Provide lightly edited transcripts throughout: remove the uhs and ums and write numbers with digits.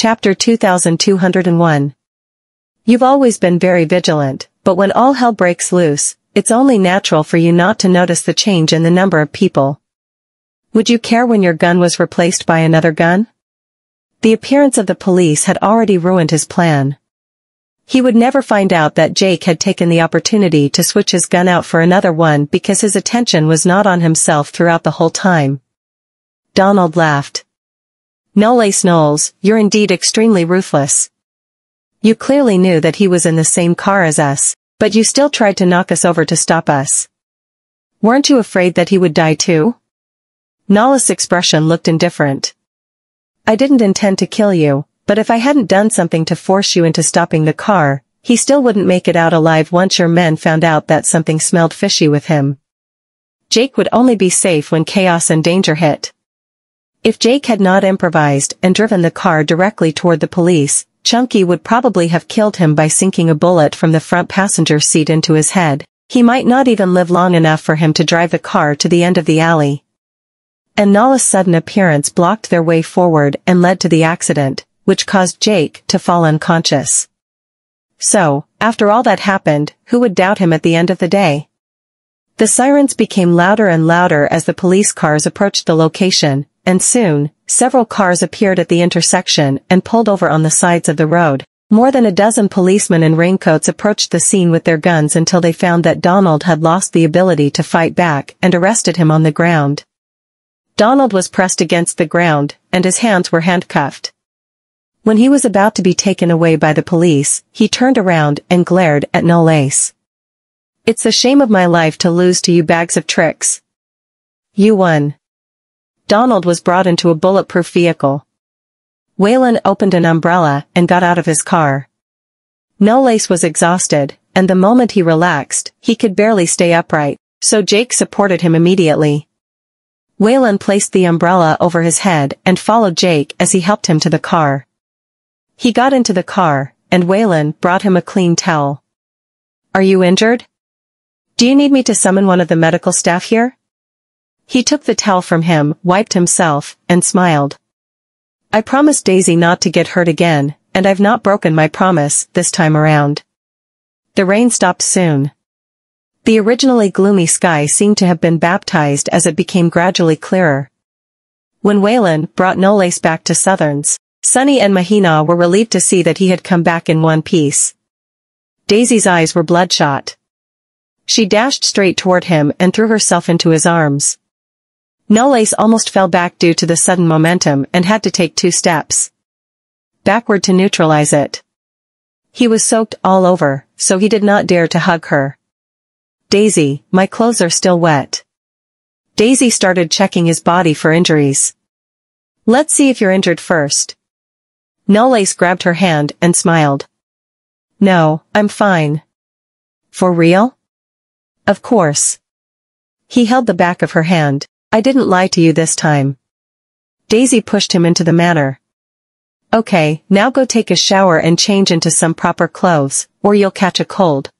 Chapter 2201. You've always been very vigilant, but when all hell breaks loose, it's only natural for you not to notice the change in the number of people. Would you care when your gun was replaced by another gun? The appearance of the police had already ruined his plan. He would never find out that Jake had taken the opportunity to switch his gun out for another one because his attention was not on himself throughout the whole time. Donald laughed. "Knowles Knowles, you're indeed extremely ruthless. You clearly knew that he was in the same car as us, but you still tried to knock us over to stop us. Weren't you afraid that he would die too?" Knowles' expression looked indifferent. "I didn't intend to kill you, but if I hadn't done something to force you into stopping the car, he still wouldn't make it out alive once your men found out that something smelled fishy with him. Jake would only be safe when chaos and danger hit. If Jake had not improvised and driven the car directly toward the police, Chunky would probably have killed him by sinking a bullet from the front passenger seat into his head. He might not even live long enough for him to drive the car to the end of the alley. And Knowles' sudden appearance blocked their way forward and led to the accident, which caused Jake to fall unconscious. So, after all that happened, who would doubt him at the end of the day? The sirens became louder and louder as the police cars approached the location, and soon, several cars appeared at the intersection and pulled over on the sides of the road. More than a dozen policemen in raincoats approached the scene with their guns until they found that Donald had lost the ability to fight back and arrested him on the ground. Donald was pressed against the ground, and his hands were handcuffed. When he was about to be taken away by the police, he turned around and glared at Knowles. "It's the shame of my life to lose to you bags of tricks. You won." Donald was brought into a bulletproof vehicle. Waylon opened an umbrella and got out of his car. Knowles was exhausted, and the moment he relaxed, he could barely stay upright, so Jake supported him immediately. Waylon placed the umbrella over his head and followed Jake as he helped him to the car. He got into the car, and Waylon brought him a clean towel. "Are you injured? Do you need me to summon one of the medical staff here?" He took the towel from him, wiped himself, and smiled. "I promised Daisy not to get hurt again, and I've not broken my promise this time around." The rain stopped soon. The originally gloomy sky seemed to have been baptized as it became gradually clearer. When Waylon brought Knowles back to Southerns, Sunny and Mahina were relieved to see that he had come back in one piece. Daisy's eyes were bloodshot. She dashed straight toward him and threw herself into his arms. Knowles almost fell back due to the sudden momentum and had to take 2 steps backward to neutralize it. He was soaked all over, so he did not dare to hug her. "Daisy, my clothes are still wet." Daisy started checking his body for injuries. "Let's see if you're injured first." Knowles grabbed her hand and smiled. "No, I'm fine." "For real?" "Of course." He held the back of her hand. "I didn't lie to you this time." Daisy pushed him into the manor. "Okay, now go take a shower and change into some proper clothes, or you'll catch a cold."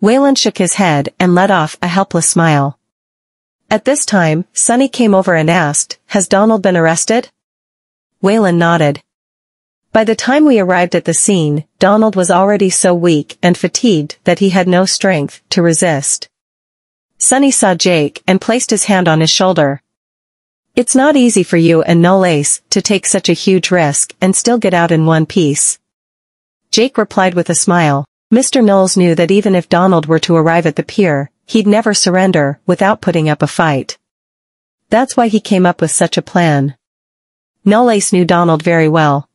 Waylon shook his head and let off a helpless smile. At this time, Sunny came over and asked, "Has Donald been arrested?" Waylon nodded. By the time we arrived at the scene, Donald was already so weak and fatigued that he had no strength to resist. Sunny saw Jake and placed his hand on his shoulder. "It's not easy for you and Knowles to take such a huge risk and still get out in one piece." Jake replied with a smile. Mr. Knowles knew that even if Donald were to arrive at the pier, he'd never surrender without putting up a fight. That's why he came up with such a plan. Knowles knew Donald very well.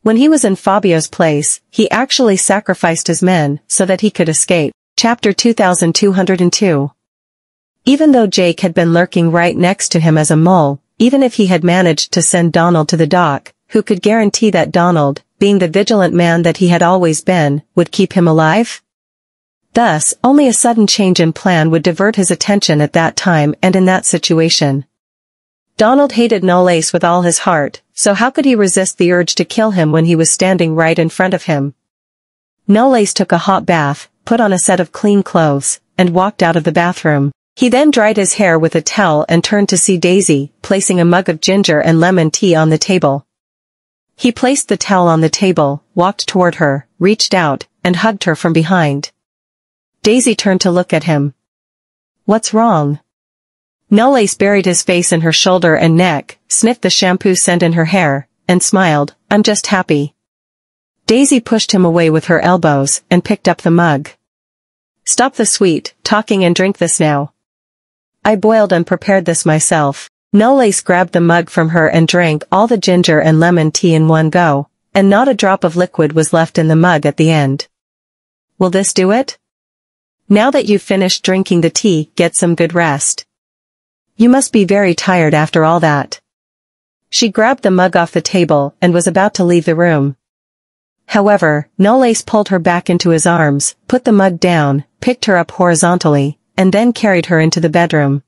When he was in Fabio's place, he actually sacrificed his men so that he could escape. Chapter 2202. Even though Jake had been lurking right next to him as a mole, even if he had managed to send Donald to the dock, who could guarantee that Donald, being the vigilant man that he had always been, would keep him alive? Thus, only a sudden change in plan would divert his attention at that time and in that situation. Donald hated Knowles with all his heart, so how could he resist the urge to kill him when he was standing right in front of him? Knowles took a hot bath, put on a set of clean clothes, and walked out of the bathroom. He then dried his hair with a towel and turned to see Daisy, placing a mug of ginger and lemon tea on the table. He placed the towel on the table, walked toward her, reached out, and hugged her from behind. Daisy turned to look at him. What's wrong? Nollace buried his face in her shoulder and neck, sniffed the shampoo scent in her hair, and smiled. I'm just happy. Daisy pushed him away with her elbows and picked up the mug. Stop the sweet talking and drink this now. I boiled and prepared this myself. Nollace grabbed the mug from her and drank all the ginger and lemon tea in one go, and not a drop of liquid was left in the mug at the end. Will this do it? Now that you've finished drinking the tea, get some good rest. You must be very tired after all that. She grabbed the mug off the table and was about to leave the room. However, Nollace pulled her back into his arms, put the mug down, picked her up horizontally, and then carried her into the bedroom.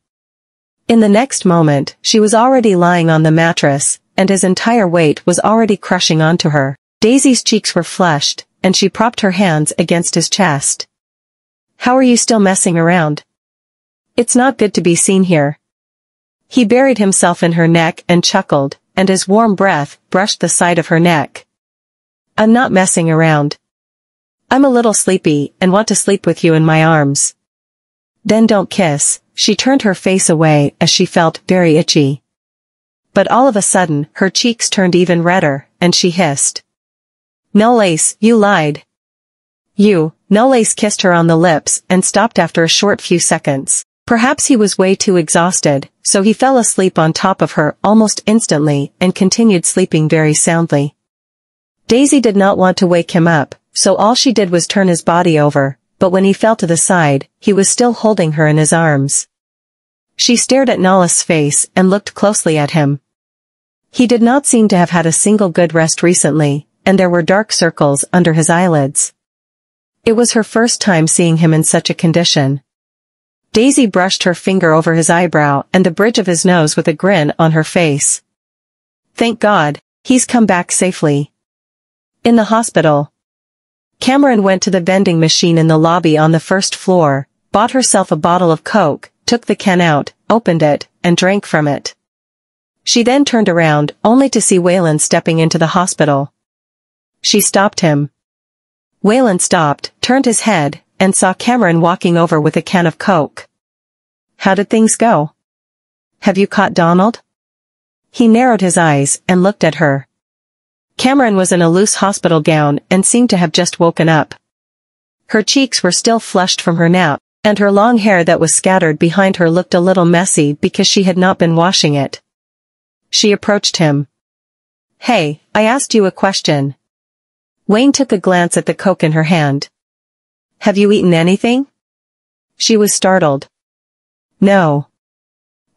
In the next moment, she was already lying on the mattress, and his entire weight was already crushing onto her. Daisy's cheeks were flushed, and she propped her hands against his chest. How are you still messing around? It's not good to be seen here. He buried himself in her neck and chuckled, and his warm breath brushed the side of her neck. I'm not messing around. I'm a little sleepy and want to sleep with you in my arms. Then don't kiss. She turned her face away as she felt very itchy. But all of a sudden, her cheeks turned even redder, and she hissed. Nollace, you lied. Nollace kissed her on the lips and stopped after a short few seconds. Perhaps he was way too exhausted, so he fell asleep on top of her almost instantly and continued sleeping very soundly. Daisy did not want to wake him up, so all she did was turn his body over, but when he fell to the side, he was still holding her in his arms. She stared at Nollace's face and looked closely at him. He did not seem to have had a single good rest recently, and there were dark circles under his eyelids. It was her first time seeing him in such a condition. Daisy brushed her finger over his eyebrow and the bridge of his nose with a grin on her face. Thank God, he's come back safely. In the hospital. Cameron went to the vending machine in the lobby on the first floor, bought herself a bottle of Coke, took the can out, opened it, and drank from it. She then turned around, only to see Waylon stepping into the hospital. She stopped him. Waylon stopped, turned his head, and saw Cameron walking over with a can of Coke. How did things go? Have you caught Donald? He narrowed his eyes and looked at her. Cameron was in a loose hospital gown and seemed to have just woken up. Her cheeks were still flushed from her nap, and her long hair that was scattered behind her looked a little messy because she had not been washing it. She approached him. Hey, I asked you a question. Wayne took a glance at the Coke in her hand. Have you eaten anything? She was startled. No.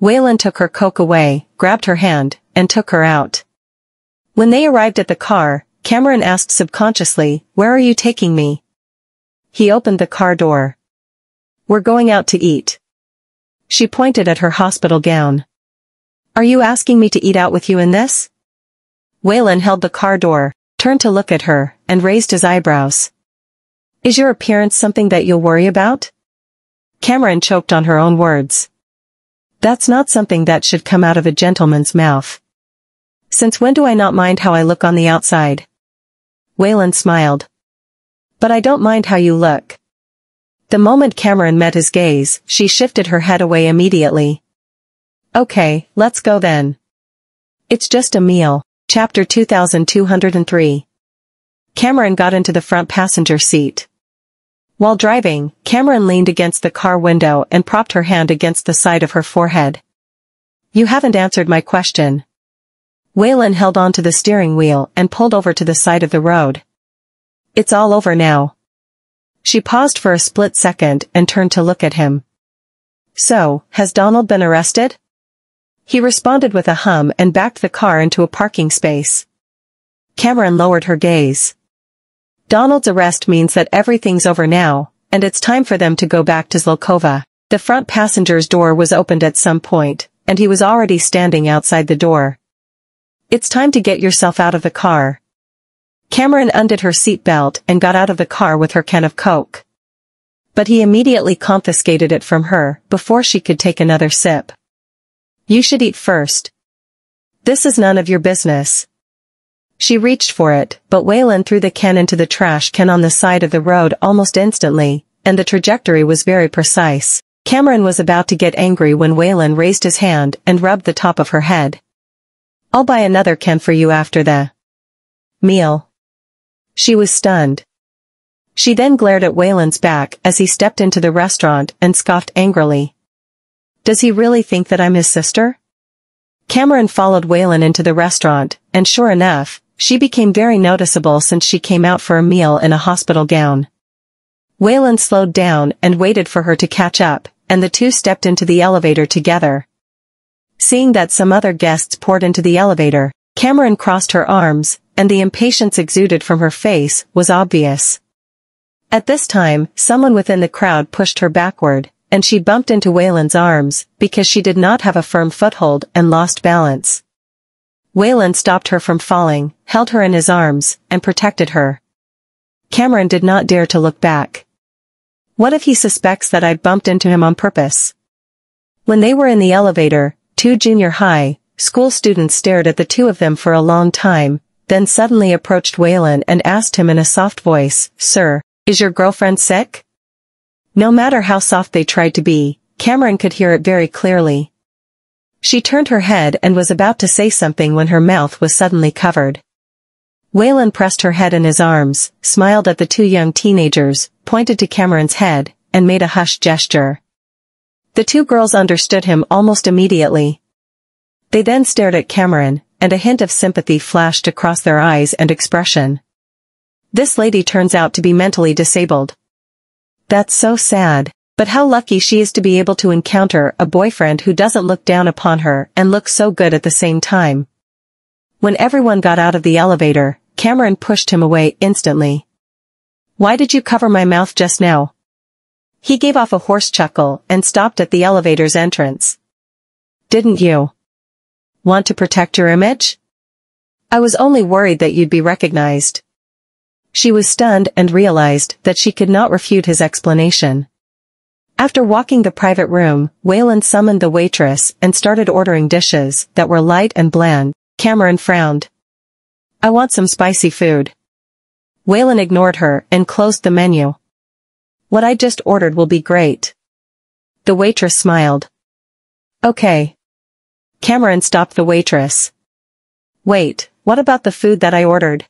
Waylon took her Coke away, grabbed her hand, and took her out. When they arrived at the car, Cameron asked subconsciously, Where are you taking me? He opened the car door. We're going out to eat. She pointed at her hospital gown. Are you asking me to eat out with you in this? Waylon held the car door, turned to look at her, and raised his eyebrows. Is your appearance something that you'll worry about? Cameron choked on her own words. That's not something that should come out of a gentleman's mouth. Since when do I not mind how I look on the outside? Waylon smiled. But I don't mind how you look. The moment Cameron met his gaze, she shifted her head away immediately. Okay, let's go then. It's just a meal. Chapter 2203. Cameron got into the front passenger seat. While driving, Cameron leaned against the car window and propped her hand against the side of her forehead. You haven't answered my question. Waylon held onto the steering wheel and pulled over to the side of the road. It's all over now. She paused for a split second and turned to look at him. So, has Donald been arrested? He responded with a hum and backed the car into a parking space. Cameron lowered her gaze. Donald's arrest means that everything's over now, and it's time for them to go back to Zlokova. The front passenger's door was opened at some point, and he was already standing outside the door. It's time to get yourself out of the car. Cameron undid her seatbelt and got out of the car with her can of Coke. But he immediately confiscated it from her before she could take another sip. You should eat first. This is none of your business. She reached for it, but Waylon threw the can into the trash can on the side of the road almost instantly, and the trajectory was very precise. Cameron was about to get angry when Waylon raised his hand and rubbed the top of her head. "I'll buy another can for you after the meal." She was stunned. She then glared at Waylon's back as he stepped into the restaurant and scoffed angrily. "Does he really think that I'm his sister?" Cameron followed Waylon into the restaurant, and sure enough, she became very noticeable since she came out for a meal in a hospital gown. Waylon slowed down and waited for her to catch up, and the two stepped into the elevator together. Seeing that some other guests poured into the elevator, Cameron crossed her arms, and the impatience exuded from her face was obvious. At this time, someone within the crowd pushed her backward, and she bumped into Waylon's arms, because she did not have a firm foothold and lost balance. Waylon stopped her from falling, held her in his arms, and protected her. Cameron did not dare to look back. What if he suspects that I'd bumped into him on purpose? When they were in the elevator, two junior high school students stared at the two of them for a long time, then suddenly approached Waylon and asked him in a soft voice, "Sir, is your girlfriend sick?" No matter how soft they tried to be, Cameron could hear it very clearly. She turned her head and was about to say something when her mouth was suddenly covered. Waylon pressed her head in his arms, smiled at the two young teenagers, pointed to Cameron's head, and made a hush gesture. The two girls understood him almost immediately. They then stared at Cameron, and a hint of sympathy flashed across their eyes and expression. "This lady turns out to be mentally disabled. That's so sad. But how lucky she is to be able to encounter a boyfriend who doesn't look down upon her and looks so good at the same time." When everyone got out of the elevator, Cameron pushed him away instantly. "Why did you cover my mouth just now?" He gave off a hoarse chuckle and stopped at the elevator's entrance. "Didn't you want to protect your image?" "I was only worried that you'd be recognized." She was stunned and realized that she could not refute his explanation. After walking the private room, Waylon summoned the waitress and started ordering dishes that were light and bland. Cameron frowned. "I want some spicy food." Waylon ignored her and closed the menu. "What I just ordered will be great." The waitress smiled. "Okay." Cameron stopped the waitress. "Wait, what about the food that I ordered?"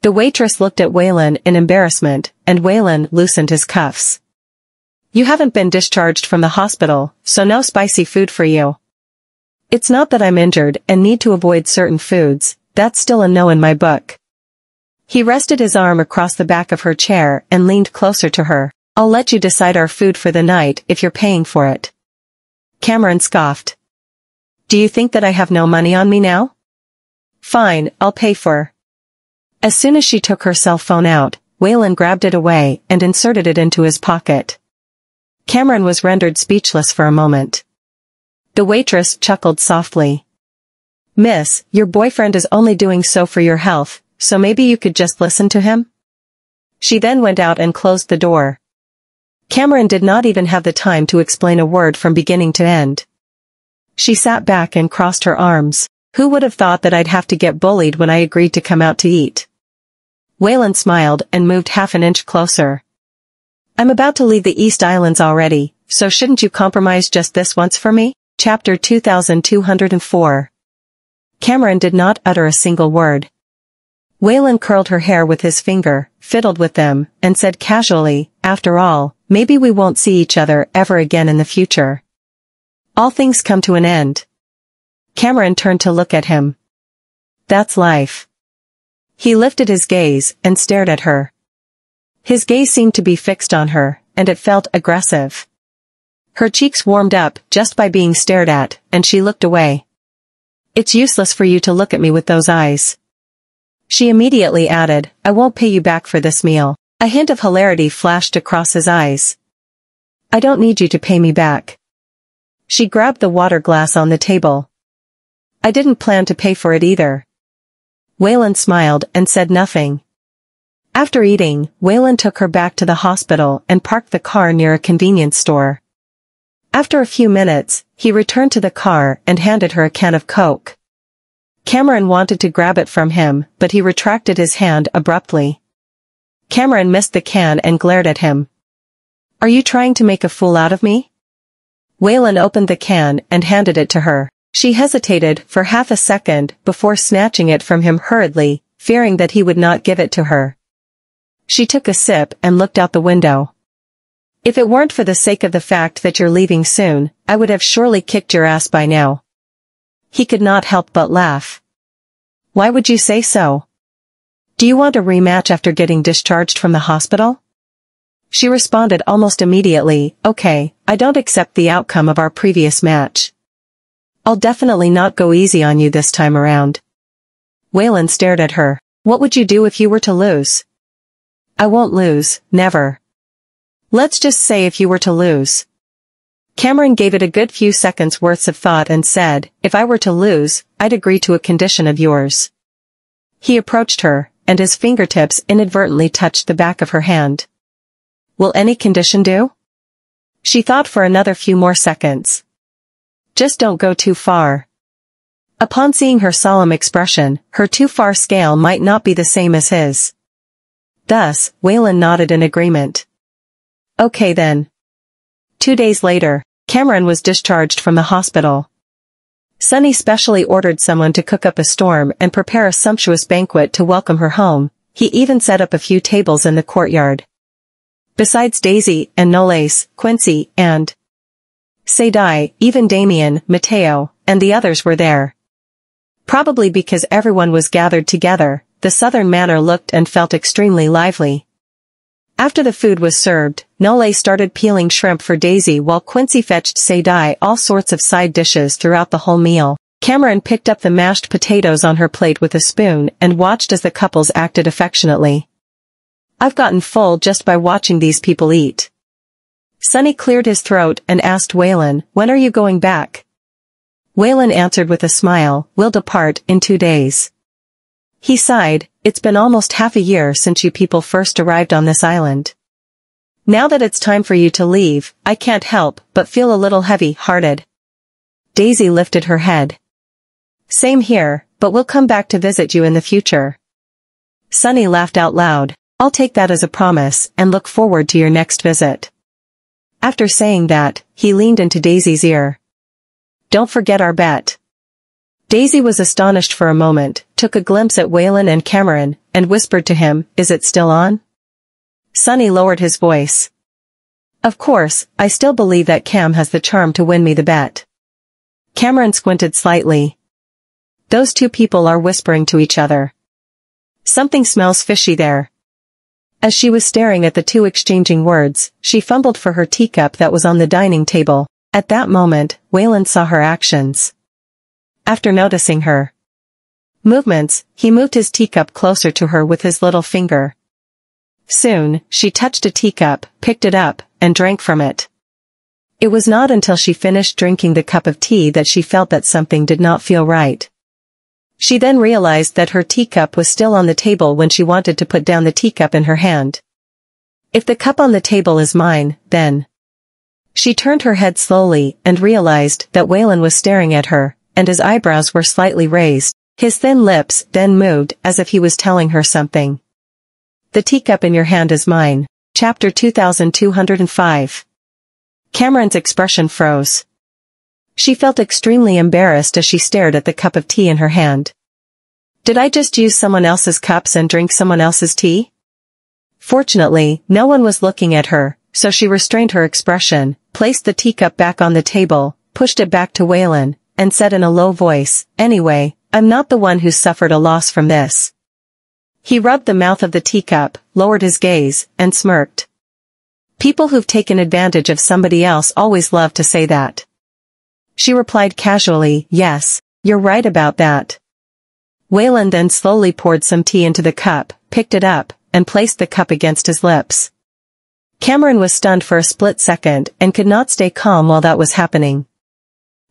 The waitress looked at Waylon in embarrassment, and Waylon loosened his cuffs. "You haven't been discharged from the hospital, so no spicy food for you." "It's not that I'm injured and need to avoid certain foods, that's still a no in my book." He rested his arm across the back of her chair and leaned closer to her. "I'll let you decide our food for the night if you're paying for it." Cameron scoffed. "Do you think that I have no money on me now?" "Fine, I'll pay for." As soon as she took her cell phone out, Waylon grabbed it away and inserted it into his pocket. Cameron was rendered speechless for a moment. The waitress chuckled softly. "Miss, your boyfriend is only doing so for your health, so maybe you could just listen to him?" She then went out and closed the door. Cameron did not even have the time to explain a word from beginning to end. She sat back and crossed her arms. Who would have thought that I'd have to get bullied when I agreed to come out to eat? Waylon smiled and moved half an inch closer. "I'm about to leave the East Islands already, so shouldn't you compromise just this once for me?" Chapter 2204. Cameron did not utter a single word. Waylon curled her hair with his finger, fiddled with them, and said casually, "After all, maybe we won't see each other ever again in the future. All things come to an end." Cameron turned to look at him. "That's life." He lifted his gaze and stared at her. His gaze seemed to be fixed on her, and it felt aggressive. Her cheeks warmed up just by being stared at, and she looked away. "It's useless for you to look at me with those eyes." She immediately added, "I won't pay you back for this meal." A hint of hilarity flashed across his eyes. "I don't need you to pay me back." She grabbed the water glass on the table. "I didn't plan to pay for it either." Waylon smiled and said nothing. After eating, Waylon took her back to the hospital and parked the car near a convenience store. After a few minutes, he returned to the car and handed her a can of Coke. Cameron wanted to grab it from him, but he retracted his hand abruptly. Cameron missed the can and glared at him. "Are you trying to make a fool out of me?" Waylon opened the can and handed it to her. She hesitated for half a second before snatching it from him hurriedly, fearing that he would not give it to her. She took a sip and looked out the window. "If it weren't for the sake of the fact that you're leaving soon, I would have surely kicked your ass by now." He could not help but laugh. "Why would you say so? Do you want a rematch after getting discharged from the hospital?" She responded almost immediately, "Okay, I don't accept the outcome of our previous match. I'll definitely not go easy on you this time around." Waylon stared at her. "What would you do if you were to lose?" "I won't lose, never." "Let's just say if you were to lose." Cameron gave it a good few seconds worth of thought and said, "If I were to lose, I'd agree to a condition of yours." He approached her, and his fingertips inadvertently touched the back of her hand. "Will any condition do?" She thought for another few more seconds. "Just don't go too far." Upon seeing her solemn expression, her too far scale might not be the same as his. Thus, Waylon nodded in agreement. "Okay then." 2 days later, Cameron was discharged from the hospital. Sunny specially ordered someone to cook up a storm and prepare a sumptuous banquet to welcome her home. He even set up a few tables in the courtyard. Besides Daisy and Knoles, Quincy, and Sadie, even Damien, Mateo, and the others were there. Probably because everyone was gathered together, the southern manor looked and felt extremely lively. After the food was served, Knoles started peeling shrimp for Daisy while Quincy fetched Sadie all sorts of side dishes throughout the whole meal. Cameron picked up the mashed potatoes on her plate with a spoon and watched as the couples acted affectionately. "I've gotten full just by watching these people eat." Sunny cleared his throat and asked Waylon, "When are you going back?" Waylon answered with a smile, "We'll depart in 2 days." He sighed, "It's been almost half a year since you people first arrived on this island. Now that it's time for you to leave, I can't help but feel a little heavy-hearted." Daisy lifted her head. "Same here, but we'll come back to visit you in the future." Sunny laughed out loud. "I'll take that as a promise and look forward to your next visit." After saying that, he leaned into Daisy's ear. "Don't forget our bet." Daisy was astonished for a moment, took a glimpse at Waylon and Cameron, and whispered to him, "Is it still on?" Sunny lowered his voice. "Of course, I still believe that Cam has the charm to win me the bet." Cameron squinted slightly. "Those two people are whispering to each other. Something smells fishy there." As she was staring at the two exchanging words, she fumbled for her teacup that was on the dining table. At that moment, Waylon saw her actions. After noticing her movements, he moved his teacup closer to her with his little finger. Soon, she touched a teacup, picked it up, and drank from it. It was not until she finished drinking the cup of tea that she felt that something did not feel right. She then realized that her teacup was still on the table when she wanted to put down the teacup in her hand. "If the cup on the table is mine, then..." She turned her head slowly and realized that Waylon was staring at her, and his eyebrows were slightly raised. His thin lips then moved as if he was telling her something. "The teacup in your hand is mine." Chapter 2205. Cameron's expression froze. She felt extremely embarrassed as she stared at the cup of tea in her hand. Did I just use someone else's cups and drink someone else's tea? Fortunately, no one was looking at her, so she restrained her expression, placed the teacup back on the table, pushed it back to Waylon, and said in a low voice, "Anyway, I'm not the one who suffered a loss from this." He rubbed the mouth of the teacup, lowered his gaze, and smirked. People who've taken advantage of somebody else always love to say that. She replied casually, "Yes, you're right about that." Waylon then slowly poured some tea into the cup, picked it up, and placed the cup against his lips. Cameron was stunned for a split second and could not stay calm while that was happening.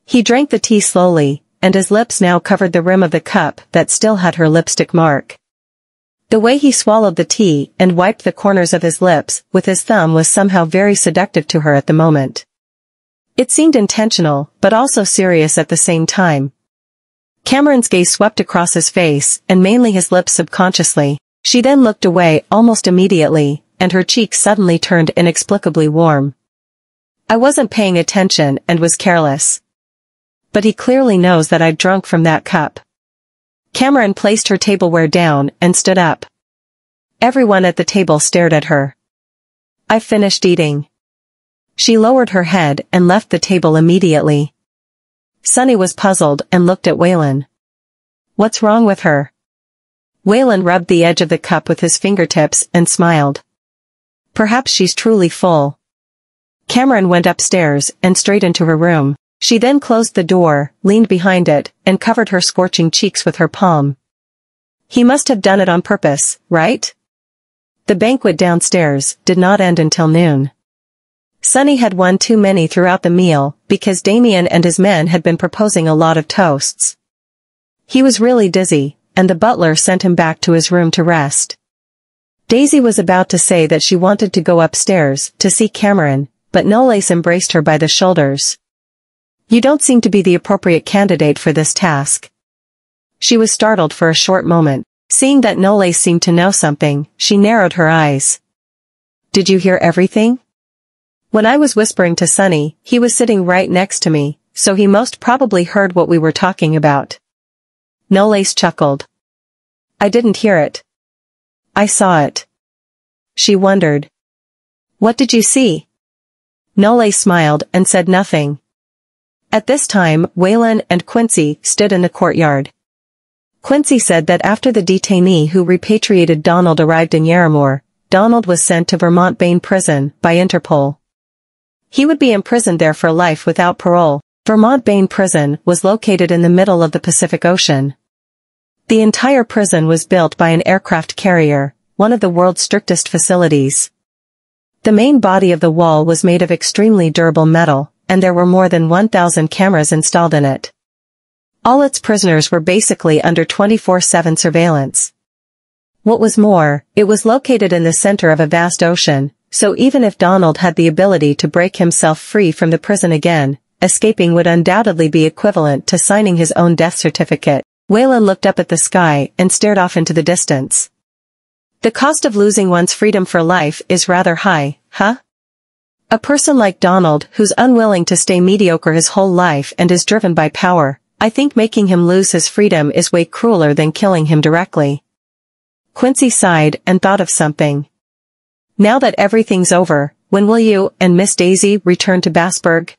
He drank the tea slowly, and his lips now covered the rim of the cup that still had her lipstick mark. The way he swallowed the tea and wiped the corners of his lips with his thumb was somehow very seductive to her at the moment. It seemed intentional, but also serious at the same time. Cameron's gaze swept across his face, and mainly his lips subconsciously. She then looked away almost immediately, and her cheeks suddenly turned inexplicably warm. I wasn't paying attention and was careless. But he clearly knows that I'd drunk from that cup. Cameron placed her tableware down and stood up. Everyone at the table stared at her. I finished eating. She lowered her head and left the table immediately. Sunny was puzzled and looked at Waylon. What's wrong with her? Waylon rubbed the edge of the cup with his fingertips and smiled. Perhaps she's truly full. Cameron went upstairs and straight into her room. She then closed the door, leaned behind it, and covered her scorching cheeks with her palm. He must have done it on purpose, right? The banquet downstairs did not end until noon. Sunny had one too many throughout the meal, because Damien and his men had been proposing a lot of toasts. He was really dizzy, and the butler sent him back to his room to rest. Daisy was about to say that she wanted to go upstairs to see Cameron, but Knowles embraced her by the shoulders. You don't seem to be the appropriate candidate for this task. She was startled for a short moment. Seeing that Knowles seemed to know something, she narrowed her eyes. Did you hear everything? When I was whispering to Sunny, he was sitting right next to me, so he most probably heard what we were talking about. Knowles chuckled. I didn't hear it. I saw it. She wondered. What did you see? Knowles smiled and said nothing. At this time, Waylon and Quincy stood in the courtyard. Quincy said that after the detainee who repatriated Donald arrived in Yarramore, Donald was sent to Vermont Bain Prison by Interpol. He would be imprisoned there for life without parole. Vermont Bain Prison was located in the middle of the Pacific Ocean. The entire prison was built by an aircraft carrier, one of the world's strictest facilities. The main body of the wall was made of extremely durable metal, and there were more than 1,000 cameras installed in it. All its prisoners were basically under 24/7 surveillance. What was more, it was located in the center of a vast ocean, so even if Donald had the ability to break himself free from the prison again, escaping would undoubtedly be equivalent to signing his own death certificate. Waylon looked up at the sky and stared off into the distance. The cost of losing one's freedom for life is rather high, huh? A person like Donald who's unwilling to stay mediocre his whole life and is driven by power, I think making him lose his freedom is way crueler than killing him directly. Quincy sighed and thought of something. Now that everything's over, when will you and Miss Daisy return to Bassburg?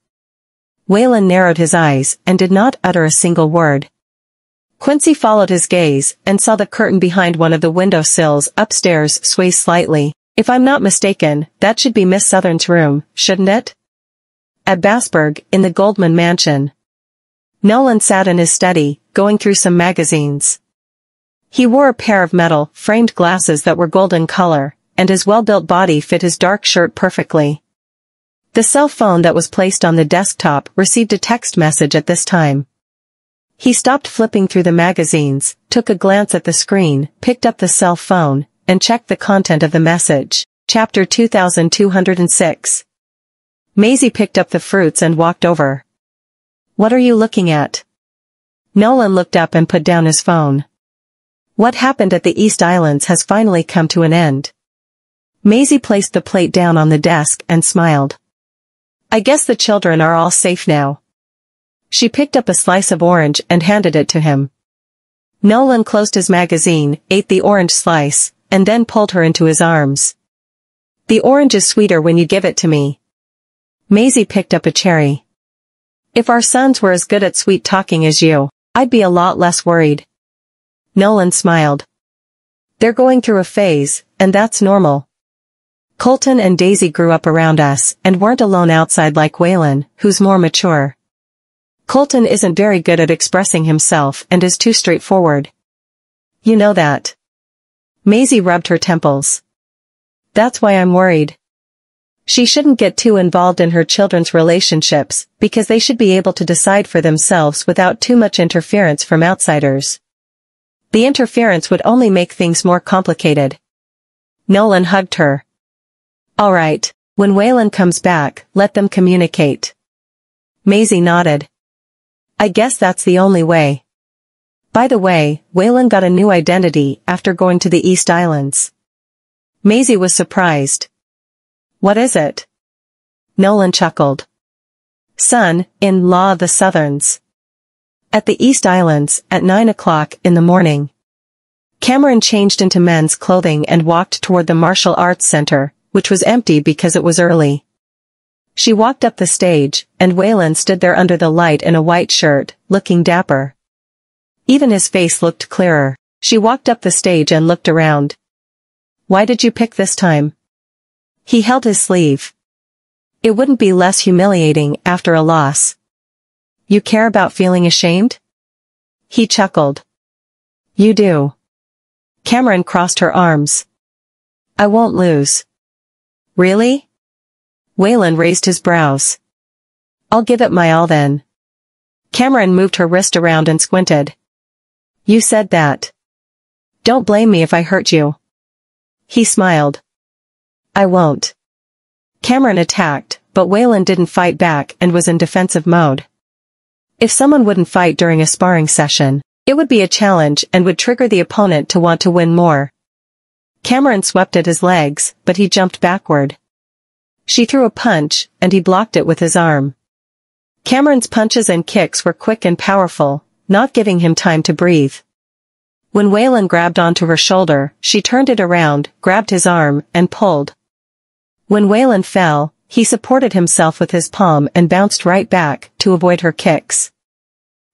Waylon narrowed his eyes and did not utter a single word. Quincy followed his gaze and saw the curtain behind one of the window sills upstairs sway slightly. If I'm not mistaken, that should be Miss Southern's room, shouldn't it? At Bassburg, in the Goldman mansion. Nolan sat in his study, going through some magazines. He wore a pair of metal, framed glasses that were golden color, and his well-built body fit his dark shirt perfectly. The cell phone that was placed on the desktop received a text message at this time. He stopped flipping through the magazines, took a glance at the screen, picked up the cell phone, and checked the content of the message. Chapter 2206. Maisie picked up the fruits and walked over. What are you looking at? Nolan looked up and put down his phone. What happened at the East Islands has finally come to an end. Maisie placed the plate down on the desk and smiled. I guess the children are all safe now. She picked up a slice of orange and handed it to him. Nolan closed his magazine, ate the orange slice, and then pulled her into his arms. The orange is sweeter when you give it to me. Maisie picked up a cherry. If our sons were as good at sweet talking as you, I'd be a lot less worried. Nolan smiled. They're going through a phase, and that's normal. Colton and Daisy grew up around us and weren't alone outside like Waylon, who's more mature. Colton isn't very good at expressing himself and is too straightforward. You know that. Maisie rubbed her temples. That's why I'm worried. She shouldn't get too involved in her children's relationships, because they should be able to decide for themselves without too much interference from outsiders. The interference would only make things more complicated. Nolan hugged her. All right, when Waylon comes back, let them communicate. Maisie nodded. I guess that's the only way. By the way, Waylon got a new identity after going to the East Islands. Maisie was surprised. What is it? Nolan chuckled. Son-in-law of the Southerns. At the East Islands, at 9 o'clock in the morning. Cameron changed into men's clothing and walked toward the Martial Arts Center, which was empty because it was early. She walked up the stage, and Waylon stood there under the light in a white shirt, looking dapper. Even his face looked clearer. She walked up the stage and looked around. Why did you pick this time? He held his sleeve. It wouldn't be less humiliating after a loss. You care about feeling ashamed? He chuckled. You do. Cameron crossed her arms. I won't lose. Really? Waylon raised his brows. I'll give it my all then. Cameron moved her wrist around and squinted. You said that. Don't blame me if I hurt you. He smiled. I won't. Cameron attacked, but Waylon didn't fight back and was in defensive mode. If someone wouldn't fight during a sparring session, it would be a challenge and would trigger the opponent to want to win more. Cameron swept at his legs, but he jumped backward. She threw a punch, and he blocked it with his arm. Cameron's punches and kicks were quick and powerful, not giving him time to breathe. When Waylon grabbed onto her shoulder, she turned it around, grabbed his arm, and pulled. When Waylon fell, he supported himself with his palm and bounced right back to avoid her kicks.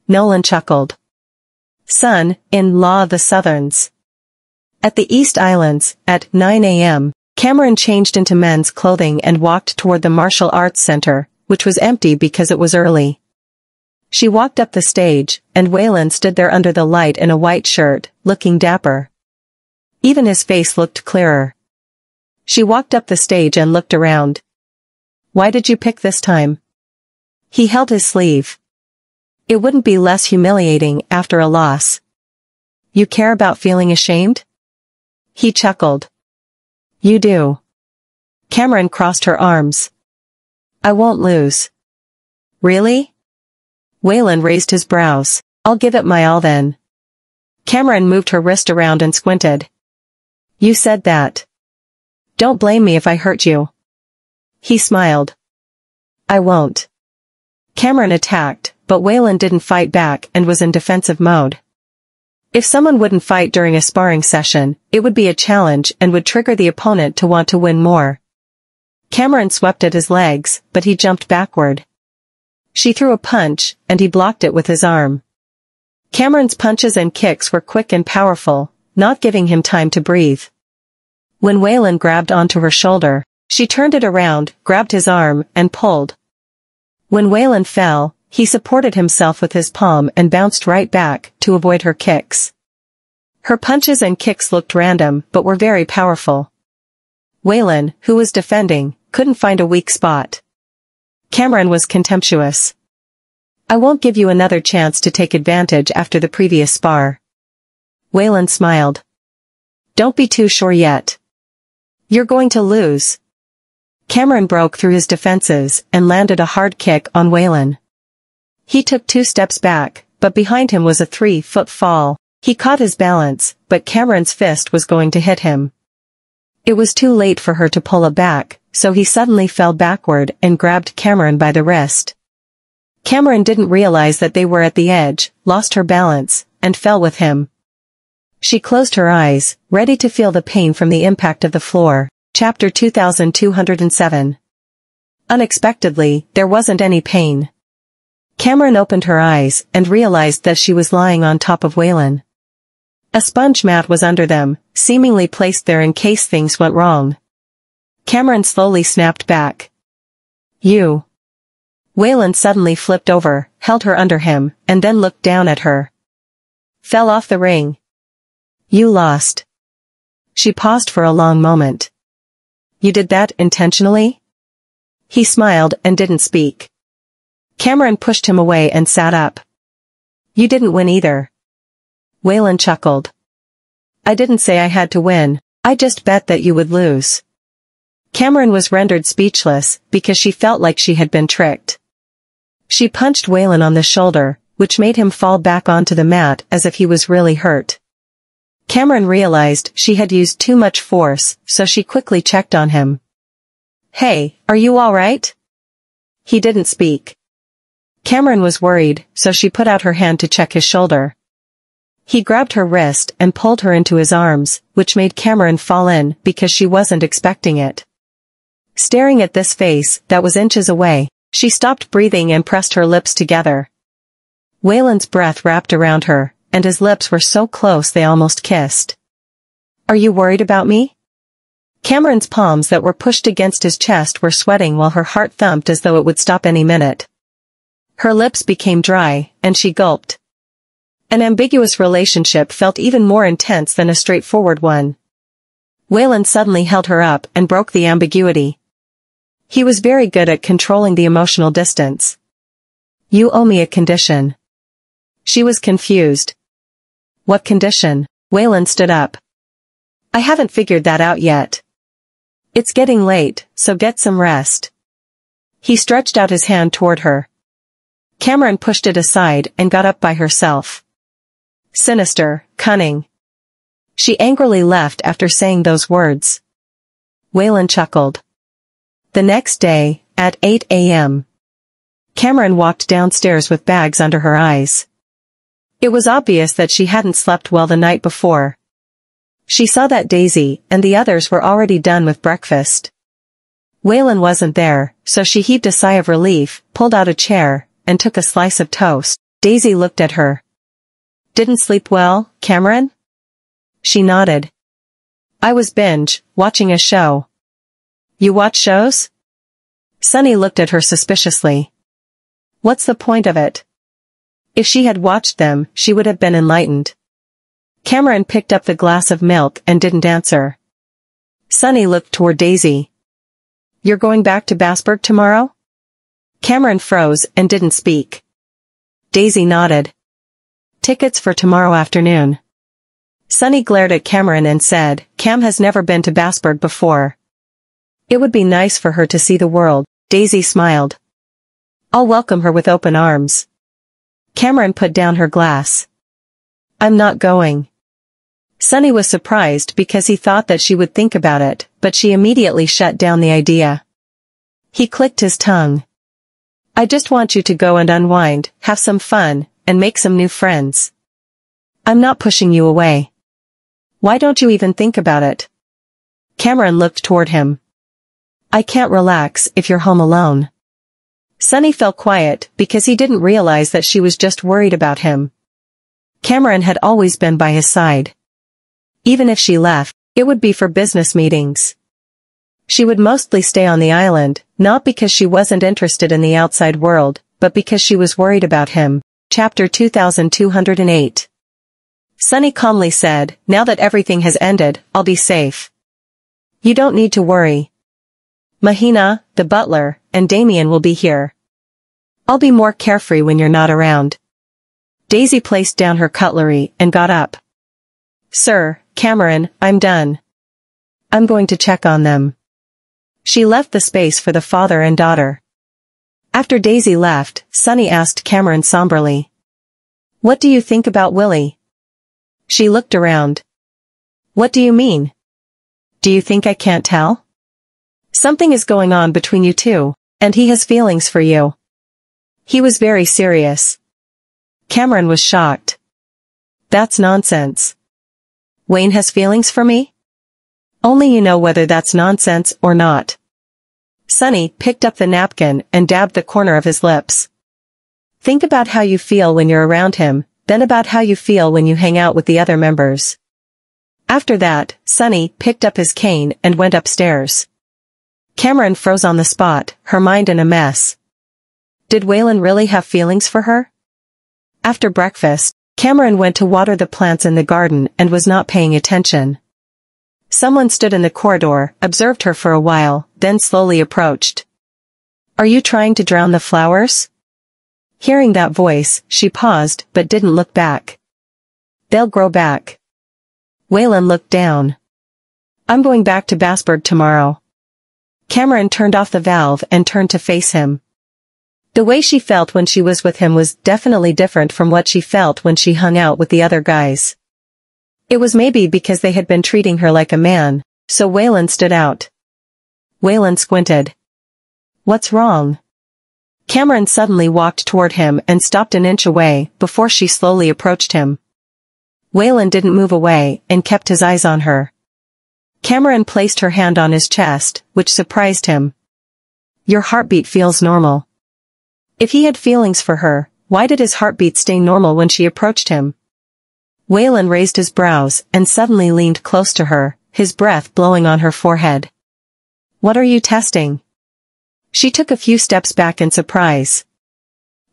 Nolan chuckled. Son-in-law of the Southerns. At the East Islands, at 9 a.m., Cameron changed into men's clothing and walked toward the Martial Arts Center, which was empty because it was early. She walked up the stage, and Waylon stood there under the light in a white shirt, looking dapper. Even his face looked clearer. She walked up the stage and looked around. Why did you pick this time? He held his sleeve. It wouldn't be less humiliating after a loss. You care about feeling ashamed? He chuckled. You do. Cameron crossed her arms. I won't lose. Really? Waylon raised his brows. I'll give it my all then. Cameron moved her wrist around and squinted. You said that. Don't blame me if I hurt you. He smiled. I won't. Cameron attacked, but Waylon didn't fight back and was in defensive mode. If someone wouldn't fight during a sparring session, it would be a challenge and would trigger the opponent to want to win more. Cameron swept at his legs, but he jumped backward. She threw a punch, and he blocked it with his arm. Cameron's punches and kicks were quick and powerful, not giving him time to breathe. When Waylon grabbed onto her shoulder, she turned it around, grabbed his arm, and pulled. When Waylon fell, he supported himself with his palm and bounced right back to avoid her kicks. Her punches and kicks looked random but were very powerful. Waylon, who was defending, couldn't find a weak spot. Cameron was contemptuous. I won't give you another chance to take advantage after the previous spar. Waylon smiled. Don't be too sure yet. You're going to lose. Cameron broke through his defenses and landed a hard kick on Waylon. He took 2 steps back, but behind him was a 3-foot fall. He caught his balance, but Cameron's fist was going to hit him. It was too late for her to pull it back, so he suddenly fell backward and grabbed Cameron by the wrist. Cameron didn't realize that they were at the edge, lost her balance, and fell with him. She closed her eyes, ready to feel the pain from the impact of the floor. Chapter 2207. Unexpectedly, there wasn't any pain. Cameron opened her eyes and realized that she was lying on top of Waylon. A sponge mat was under them, seemingly placed there in case things went wrong. Cameron slowly snapped back. You. Waylon suddenly flipped over, held her under him, and then looked down at her. Fell off the ring. You lost. She paused for a long moment. You did that intentionally? He smiled and didn't speak. Cameron pushed him away and sat up. You didn't win either. Waylon chuckled. I didn't say I had to win, I just bet that you would lose. Cameron was rendered speechless because she felt like she had been tricked. She punched Waylon on the shoulder, which made him fall back onto the mat as if he was really hurt. Cameron realized she had used too much force, so she quickly checked on him. "Hey, are you all right?" He didn't speak. Cameron was worried, so she put out her hand to check his shoulder. He grabbed her wrist and pulled her into his arms, which made Cameron fall in because she wasn't expecting it. Staring at this face that was inches away, she stopped breathing and pressed her lips together. Waylon's breath wrapped around her, and his lips were so close they almost kissed. "Are you worried about me?" Cameron's palms that were pushed against his chest were sweating while her heart thumped as though it would stop any minute. Her lips became dry, and she gulped. An ambiguous relationship felt even more intense than a straightforward one. Waylon suddenly held her up and broke the ambiguity. He was very good at controlling the emotional distance. "You owe me a condition." She was confused. "What condition?" Waylon stood up. "I haven't figured that out yet. It's getting late, so get some rest." He stretched out his hand toward her. Cameron pushed it aside and got up by herself. Sinister, cunning. She angrily left after saying those words. Waylon chuckled. The next day, at 8 a.m., Cameron walked downstairs with bags under her eyes. It was obvious that she hadn't slept well the night before. She saw that Daisy and the others were already done with breakfast. Waylon wasn't there, so she heaved a sigh of relief, pulled out a chair, and took a slice of toast. Daisy looked at her. "Didn't sleep well, Cameron?" She nodded. "I was watching a show." "You watch shows?" Sunny looked at her suspiciously. "What's the point of it?" If she had watched them, she would have been enlightened. Cameron picked up the glass of milk and didn't answer. Sunny looked toward Daisy. "You're going back to Basburg tomorrow?" Cameron froze and didn't speak. Daisy nodded. "Tickets for tomorrow afternoon." Sunny glared at Cameron and said, "Cam has never been to Basburg before. It would be nice for her to see the world." Daisy smiled. "I'll welcome her with open arms." Cameron put down her glass. "I'm not going." Sunny was surprised because he thought that she would think about it, but she immediately shut down the idea. He clicked his tongue. "I just want you to go and unwind, have some fun, and make some new friends. I'm not pushing you away. Why don't you even think about it?" Cameron looked toward him. "I can't relax if you're home alone." Sunny fell quiet because he didn't realize that she was just worried about him. Cameron had always been by his side. Even if she left, it would be for business meetings. She would mostly stay on the island, not because she wasn't interested in the outside world, but because she was worried about him. Chapter 2208. Sunny calmly said, "Now that everything has ended, I'll be safe. You don't need to worry. Mahina, the butler, and Damien will be here. I'll be more carefree when you're not around." Daisy placed down her cutlery and got up. "Sir, Cameron, I'm done. I'm going to check on them." She left the space for the father and daughter. After Daisy left, Sunny asked Cameron somberly, "What do you think about Willie?" She looked around. "What do you mean? Do you think I can't tell? Something is going on between you two, and he has feelings for you." He was very serious. Cameron was shocked. "That's nonsense. Wayne has feelings for me? Only you know whether that's nonsense or not." Sunny picked up the napkin and dabbed the corner of his lips. "Think about how you feel when you're around him, then about how you feel when you hang out with the other members." After that, Sunny picked up his cane and went upstairs. Cameron froze on the spot, her mind in a mess. Did Waylon really have feelings for her? After breakfast, Cameron went to water the plants in the garden and was not paying attention. Someone stood in the corridor, observed her for a while, then slowly approached. "Are you trying to drown the flowers?" Hearing that voice, she paused but didn't look back. "They'll grow back." Waylon looked down. "I'm going back to Basburg tomorrow." Cameron turned off the valve and turned to face him. The way she felt when she was with him was definitely different from what she felt when she hung out with the other guys. It was maybe because they had been treating her like a man, so Waylon stood out. Waylon squinted. "What's wrong?" Cameron suddenly walked toward him and stopped an inch away before she slowly approached him. Waylon didn't move away and kept his eyes on her. Cameron placed her hand on his chest, which surprised him. "Your heartbeat feels normal." If he had feelings for her, why did his heartbeat stay normal when she approached him? Waylon raised his brows and suddenly leaned close to her, his breath blowing on her forehead. "What are you testing?" She took a few steps back in surprise.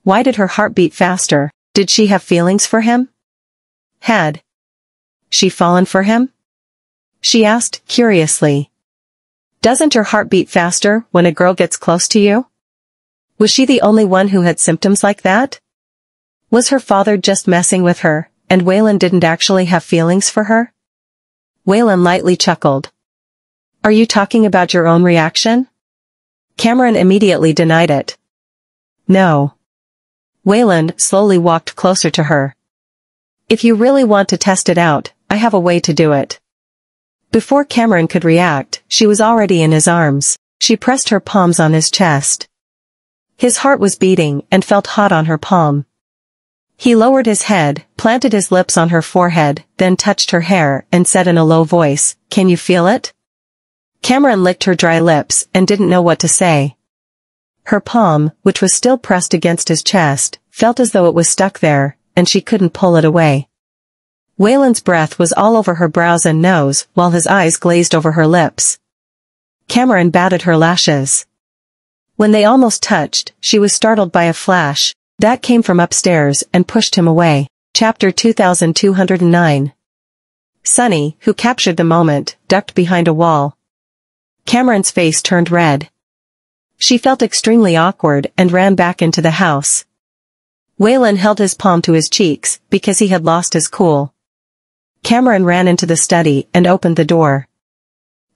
Why did her heart beat faster? Did she have feelings for him? Had she fallen for him? She asked, curiously. Doesn't your heart beat faster when a girl gets close to you? Was she the only one who had symptoms like that? Was her father just messing with her, and Waylon didn't actually have feelings for her? Waylon lightly chuckled. "Are you talking about your own reaction?" Cameron immediately denied it. "No." Waylon slowly walked closer to her. "If you really want to test it out, I have a way to do it." Before Cameron could react, she was already in his arms. She pressed her palms on his chest. His heart was beating and felt hot on her palm. He lowered his head, planted his lips on her forehead, then touched her hair and said in a low voice, "Can you feel it?" Cameron licked her dry lips and didn't know what to say. Her palm, which was still pressed against his chest, felt as though it was stuck there, and she couldn't pull it away. Waylon's breath was all over her brows and nose, while his eyes glazed over her lips. Cameron batted her lashes. When they almost touched, she was startled by a flash that came from upstairs and pushed him away. Chapter 2209. Sunny, who captured the moment, ducked behind a wall. Cameron's face turned red. She felt extremely awkward and ran back into the house. Waylon held his palm to his cheeks because he had lost his cool. Cameron ran into the study and opened the door.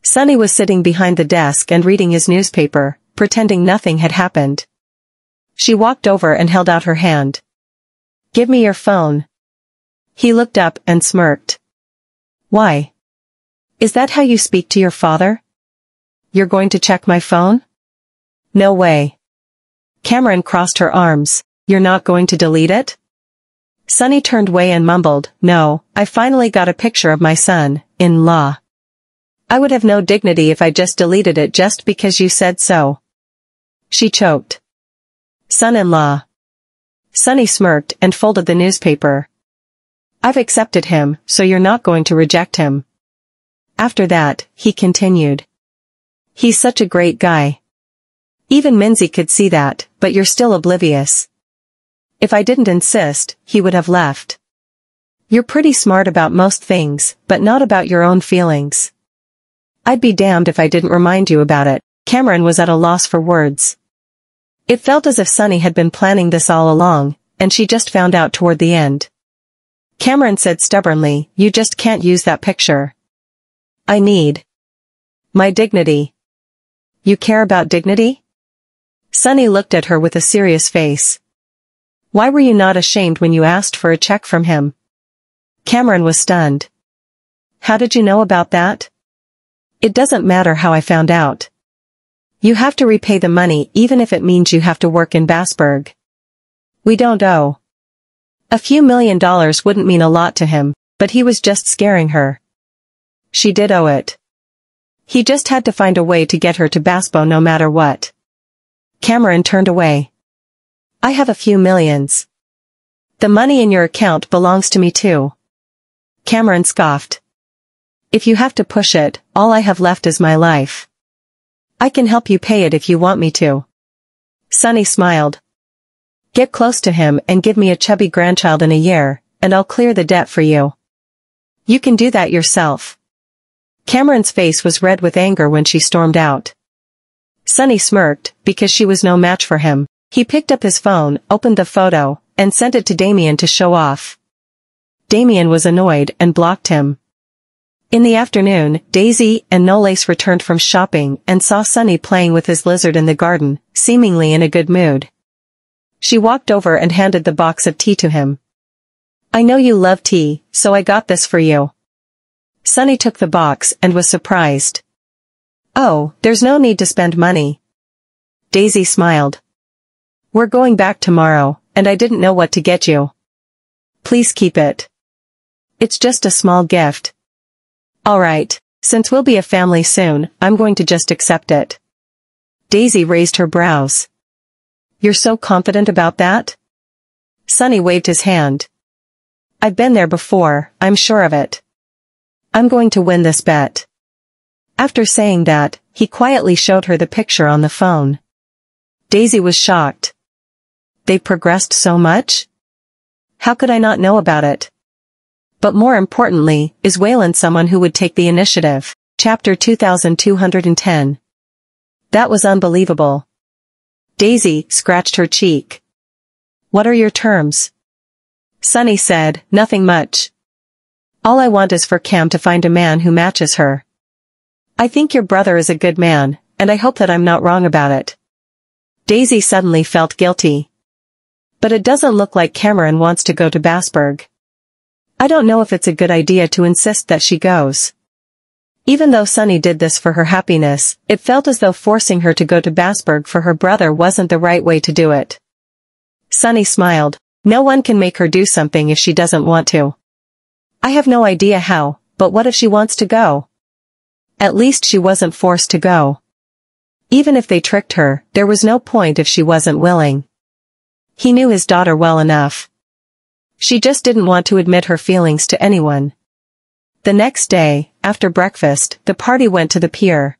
Sunny was sitting behind the desk and reading his newspaper, pretending nothing had happened. She walked over and held out her hand. "Give me your phone." He looked up and smirked. "Why? Is that how you speak to your father? You're going to check my phone?" "No way." Cameron crossed her arms. "You're not going to delete it?" Sunny turned away and mumbled, "No, I finally got a picture of my son-in-law. I would have no dignity if I just deleted it just because you said so." She choked. "Son-in-law." Sunny smirked and folded the newspaper. "I've accepted him, so you're not going to reject him." After that, he continued. "He's such a great guy. Even Minzy could see that, but you're still oblivious. If I didn't insist, he would have left. You're pretty smart about most things, but not about your own feelings. I'd be damned if I didn't remind you about it." Cameron was at a loss for words. It felt as if Sunny had been planning this all along, and she just found out toward the end. Cameron said stubbornly, "You just can't use that picture. I need my dignity." "You care about dignity?" Sunny looked at her with a serious face. "Why were you not ashamed when you asked for a check from him?" Cameron was stunned. "How did you know about that?" "It doesn't matter how I found out. You have to repay the money even if it means you have to work in Bassburg. We don't owe." A few $1,000,000 wouldn't mean a lot to him, but he was just scaring her. She did owe it. He just had to find a way to get her to Basbo no matter what. Cameron turned away. "I have a few millions. The money in your account belongs to me too." Cameron scoffed. "If you have to push it, all I have left is my life. I can help you pay it if you want me to." Sunny smiled. "Get close to him and give me a chubby grandchild in a year, and I'll clear the debt for you. You can do that yourself." Cameron's face was red with anger when she stormed out. Sunny smirked, because she was no match for him. He picked up his phone, opened the photo, and sent it to Damien to show off. Damien was annoyed and blocked him. In the afternoon, Daisy and Nolace returned from shopping and saw Sunny playing with his lizard in the garden, seemingly in a good mood. She walked over and handed the box of tea to him. I know you love tea, so I got this for you. Sunny took the box and was surprised. Oh, there's no need to spend money. Daisy smiled. We're going back tomorrow, and I didn't know what to get you. Please keep it. It's just a small gift. All right, since we'll be a family soon, I'm going to just accept it. Daisy raised her brows. You're so confident about that? Sunny waved his hand. I've been there before, I'm sure of it. I'm going to win this bet. After saying that, he quietly showed her the picture on the phone. Daisy was shocked. They progressed so much? How could I not know about it? But more importantly, is Waylon someone who would take the initiative? Chapter 2210. That was unbelievable. Daisy scratched her cheek. What are your terms? Sunny said, nothing much. All I want is for Cam to find a man who matches her. I think your brother is a good man, and I hope that I'm not wrong about it. Daisy suddenly felt guilty. But it doesn't look like Cameron wants to go to Basburg. I don't know if it's a good idea to insist that she goes. Even though Sunny did this for her happiness, it felt as though forcing her to go to Basburg for her brother wasn't the right way to do it. Sunny smiled. No one can make her do something if she doesn't want to. I have no idea how, but what if she wants to go? At least she wasn't forced to go. Even if they tricked her, there was no point if she wasn't willing. He knew his daughter well enough. She just didn't want to admit her feelings to anyone. The next day, after breakfast, the party went to the pier.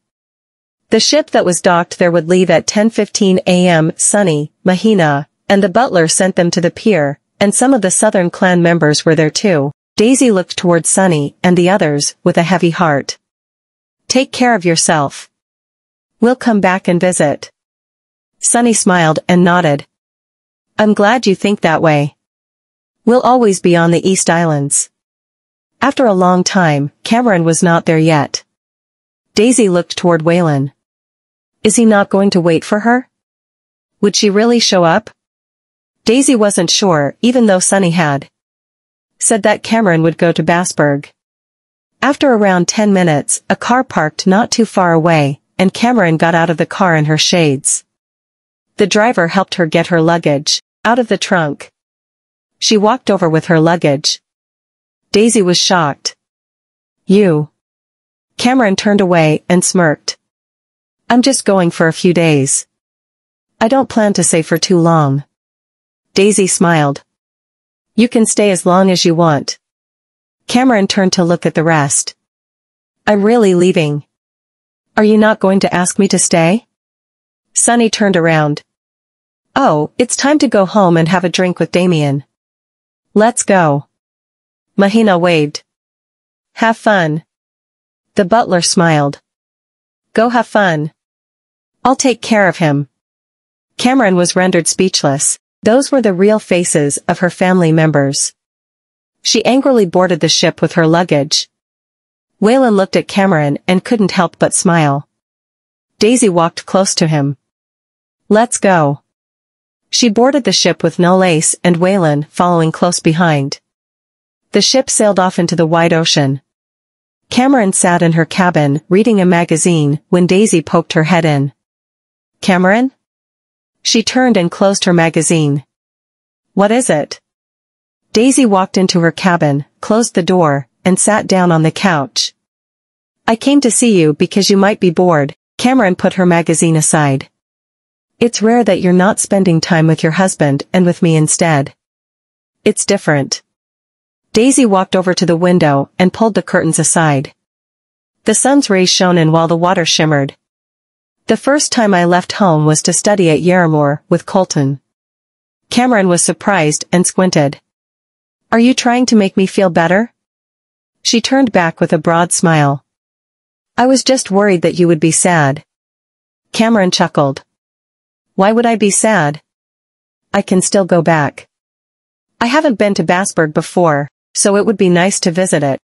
The ship that was docked there would leave at 10:15 a.m. Sunny, Mahina, and the butler sent them to the pier, and some of the Southern clan members were there too. Daisy looked towards Sunny and the others with a heavy heart. Take care of yourself. We'll come back and visit. Sunny smiled and nodded. I'm glad you think that way. We'll always be on the East Islands. After a long time, Cameron was not there yet. Daisy looked toward Waylon. Is he not going to wait for her? Would she really show up? Daisy wasn't sure, even though Sunny had said that Cameron would go to Basburg. After around 10 minutes, a car parked not too far away, and Cameron got out of the car in her shades. The driver helped her get her luggage out of the trunk. She walked over with her luggage. Daisy was shocked. You. Cameron turned away and smirked. I'm just going for a few days. I don't plan to stay for too long. Daisy smiled. You can stay as long as you want. Cameron turned to look at the rest. I'm really leaving. Are you not going to ask me to stay? Sunny turned around. Oh, it's time to go home and have a drink with Damien. Let's go. Mahina waved. Have fun. The butler smiled. Go have fun. I'll take care of him. Cameron was rendered speechless. Those were the real faces of her family members. She angrily boarded the ship with her luggage. Waylon looked at Cameron and couldn't help but smile. Daisy walked close to him. Let's go. She boarded the ship with Nolace and Waylon following close behind. The ship sailed off into the wide ocean. Cameron sat in her cabin reading a magazine when Daisy poked her head in. Cameron? She turned and closed her magazine. What is it? Daisy walked into her cabin, closed the door, and sat down on the couch. I came to see you because you might be bored. Cameron put her magazine aside. It's rare that you're not spending time with your husband and with me instead. It's different. Daisy walked over to the window and pulled the curtains aside. The sun's rays shone in while the water shimmered. The first time I left home was to study at Yarramore with Colton. Cameron was surprised and squinted. Are you trying to make me feel better? She turned back with a broad smile. I was just worried that you would be sad. Cameron chuckled. Why would I be sad? I can still go back. I haven't been to Basburg before, so it would be nice to visit it.